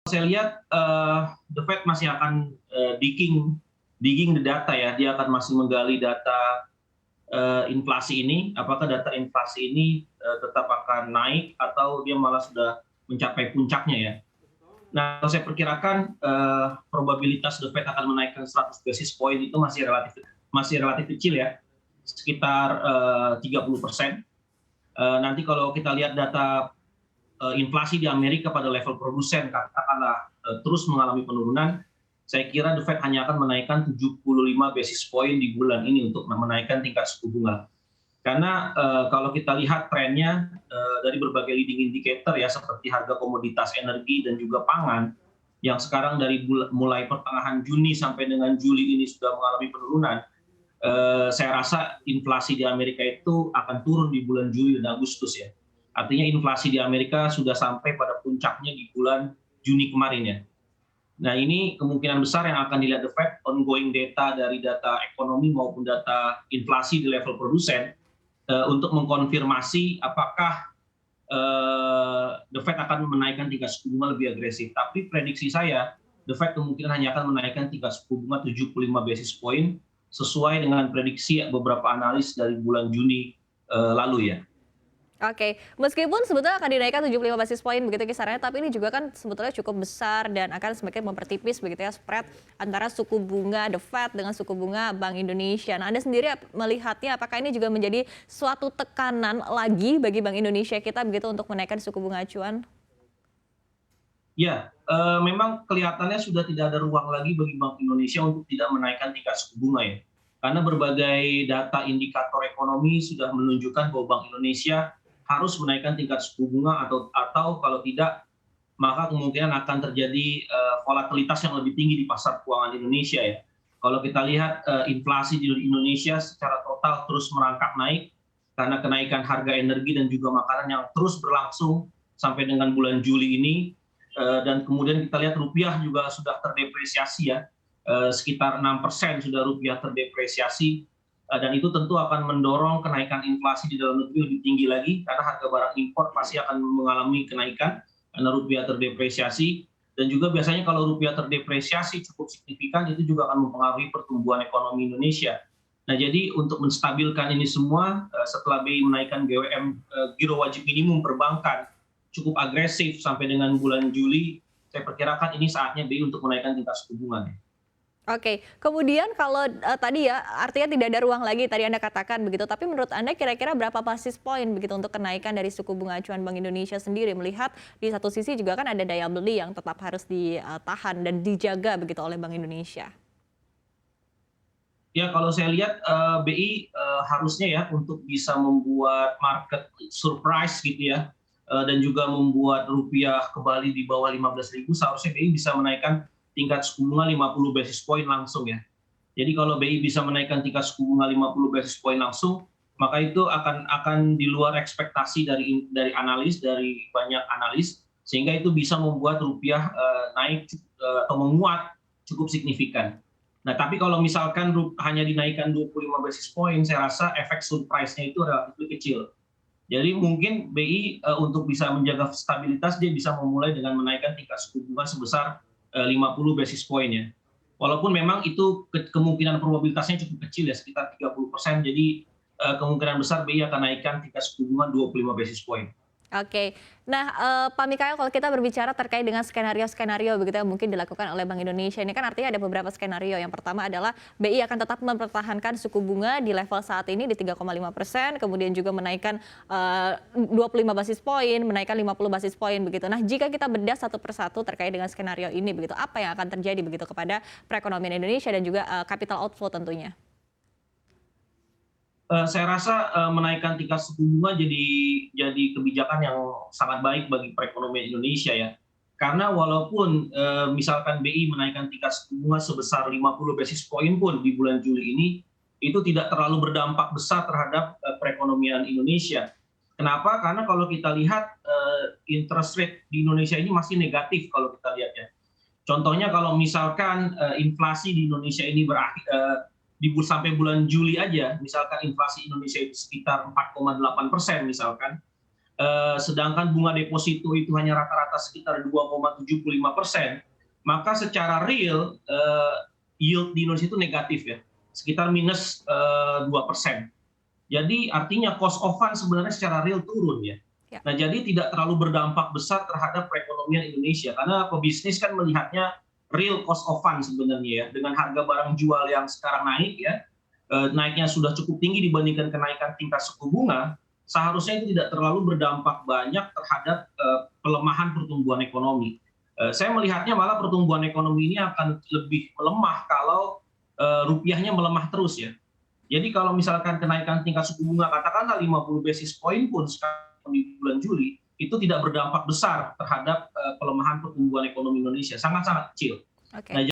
Saya lihat The Fed masih akan digging the data ya, dia akan masih menggali data inflasi ini, apakah data inflasi ini tetap akan naik atau dia malah sudah mencapai puncaknya ya. Nah, kalau saya perkirakan probabilitas The Fed akan menaikkan 100 basis point itu masih relatif kecil ya, sekitar 30%. Nanti kalau kita lihat data inflasi di Amerika pada level produsen katakanlah terus mengalami penurunan, saya kira The Fed hanya akan menaikkan 75 basis point di bulan ini untuk menaikkan tingkat suku bunga. Karena kalau kita lihat trennya dari berbagai leading indicator ya, seperti harga komoditas energi dan juga pangan, yang sekarang dari mulai pertengahan Juni sampai dengan Juli ini sudah mengalami penurunan, saya rasa inflasi di Amerika itu akan turun di bulan Juli dan Agustus ya. Artinya inflasi di Amerika sudah sampai pada puncaknya di bulan Juni kemarin ya. Nah, ini kemungkinan besar yang akan dilihat The Fed, ongoing data dari data ekonomi maupun data inflasi di level produsen untuk mengkonfirmasi apakah The Fed akan menaikkan tingkat suku bunga lebih agresif. Tapi prediksi saya, The Fed kemungkinan hanya akan menaikkan tingkat suku bunga 75 basis point sesuai dengan prediksi beberapa analis dari bulan Juni lalu ya. Oke, meskipun sebetulnya akan dinaikkan 75 basis poin begitu kisarannya, tapi ini juga kan sebetulnya cukup besar dan akan semakin mempertipis begitu ya spread antara suku bunga The Fed dengan suku bunga Bank Indonesia. Nah, Anda sendiri melihatnya apakah ini juga menjadi suatu tekanan lagi bagi Bank Indonesia kita begitu untuk menaikkan suku bunga acuan? Ya, memang kelihatannya sudah tidak ada ruang lagi bagi Bank Indonesia untuk tidak menaikkan tingkat suku bunga ya. Karena berbagai data indikator ekonomi sudah menunjukkan bahwa Bank Indonesia harus menaikkan tingkat suku bunga atau kalau tidak maka kemungkinan akan terjadi volatilitas yang lebih tinggi di pasar keuangan Indonesia ya. Kalau kita lihat inflasi di Indonesia secara total terus merangkak naik karena kenaikan harga energi dan juga makanan yang terus berlangsung sampai dengan bulan Juli ini, dan kemudian kita lihat rupiah juga sudah terdepresiasi ya, sekitar 6% sudah rupiah terdepresiasi. Dan itu tentu akan mendorong kenaikan inflasi di dalam negeri lebih tinggi lagi karena harga barang impor pasti akan mengalami kenaikan karena rupiah terdepresiasi. Dan juga biasanya kalau rupiah terdepresiasi cukup signifikan itu juga akan mempengaruhi pertumbuhan ekonomi Indonesia. Nah, jadi untuk menstabilkan ini semua setelah BI menaikkan GWM giro wajib minimum perbankan cukup agresif sampai dengan bulan Juli, saya perkirakan ini saatnya BI untuk menaikkan tingkat suku bunga. Oke, kemudian kalau tadi ya artinya tidak ada ruang lagi tadi Anda katakan begitu, tapi menurut Anda kira-kira berapa basis poin begitu untuk kenaikan dari suku bunga acuan Bank Indonesia sendiri, melihat di satu sisi juga kan ada daya beli yang tetap harus ditahan dan dijaga begitu oleh Bank Indonesia? Ya, kalau saya lihat BI harusnya ya untuk bisa membuat market surprise gitu ya, dan juga membuat rupiah kembali di bawah 15.000, seharusnya BI bisa menaikkan tingkat suku bunga 50 basis point langsung ya. Jadi kalau BI bisa menaikkan tingkat suku bunga 50 basis point langsung, maka itu akan di luar ekspektasi dari analis, dari banyak analis, sehingga itu bisa membuat rupiah naik atau menguat cukup signifikan. Nah, tapi kalau misalkan hanya dinaikkan 25 basis point, saya rasa efek surprise-nya itu relatif kecil. Jadi mungkin BI untuk bisa menjaga stabilitas, dia bisa memulai dengan menaikkan tingkat suku bunga sebesar 50 basis point ya. Walaupun memang itu kemungkinan probabilitasnya cukup kecil ya, sekitar 30%. Jadi kemungkinan besar BI akan naikkan tingkat suku bunga 25 basis point. Oke, nah Pak Mikael, kalau kita berbicara terkait dengan skenario-skenario begitu yang mungkin dilakukan oleh Bank Indonesia, ini kan artinya ada beberapa skenario. Yang pertama adalah BI akan tetap mempertahankan suku bunga di level saat ini di 3,5%, kemudian juga menaikkan 25 basis poin, menaikkan 50 basis poin begitu. Nah, jika kita bedah satu persatu terkait dengan skenario ini begitu, apa yang akan terjadi begitu kepada perekonomian Indonesia dan juga capital outflow tentunya? Saya rasa menaikkan tingkat suku bunga jadi kebijakan yang sangat baik bagi perekonomian Indonesia ya. Karena walaupun misalkan BI menaikkan tingkat suku bunga sebesar 50 basis point pun di bulan Juli ini, itu tidak terlalu berdampak besar terhadap perekonomian Indonesia. Kenapa? Karena kalau kita lihat interest rate di Indonesia ini masih negatif kalau kita lihat ya. Contohnya kalau misalkan inflasi di Indonesia ini berakhir sampai bulan Juli aja, misalkan inflasi Indonesia itu sekitar 4,8% misalkan, sedangkan bunga deposito itu hanya rata-rata sekitar 2,75%, maka secara real yield di Indonesia itu negatif ya, sekitar minus 2%. Jadi artinya cost of fund sebenarnya secara real turun ya. Ya. Nah, jadi tidak terlalu berdampak besar terhadap perekonomian Indonesia karena pebisnis kan melihatnya real cost of fund sebenarnya ya, dengan harga barang jual yang sekarang naik ya, naiknya sudah cukup tinggi dibandingkan kenaikan tingkat suku bunga, seharusnya itu tidak terlalu berdampak banyak terhadap pelemahan pertumbuhan ekonomi. Saya melihatnya malah pertumbuhan ekonomi ini akan lebih melemah kalau rupiahnya melemah terus ya. Jadi kalau misalkan kenaikan tingkat suku bunga katakanlah 50 basis point pun sekarang di bulan Juli, itu tidak berdampak besar terhadap pelemahan pertumbuhan ekonomi Indonesia, sangat-sangat kecil. Oke. Nah,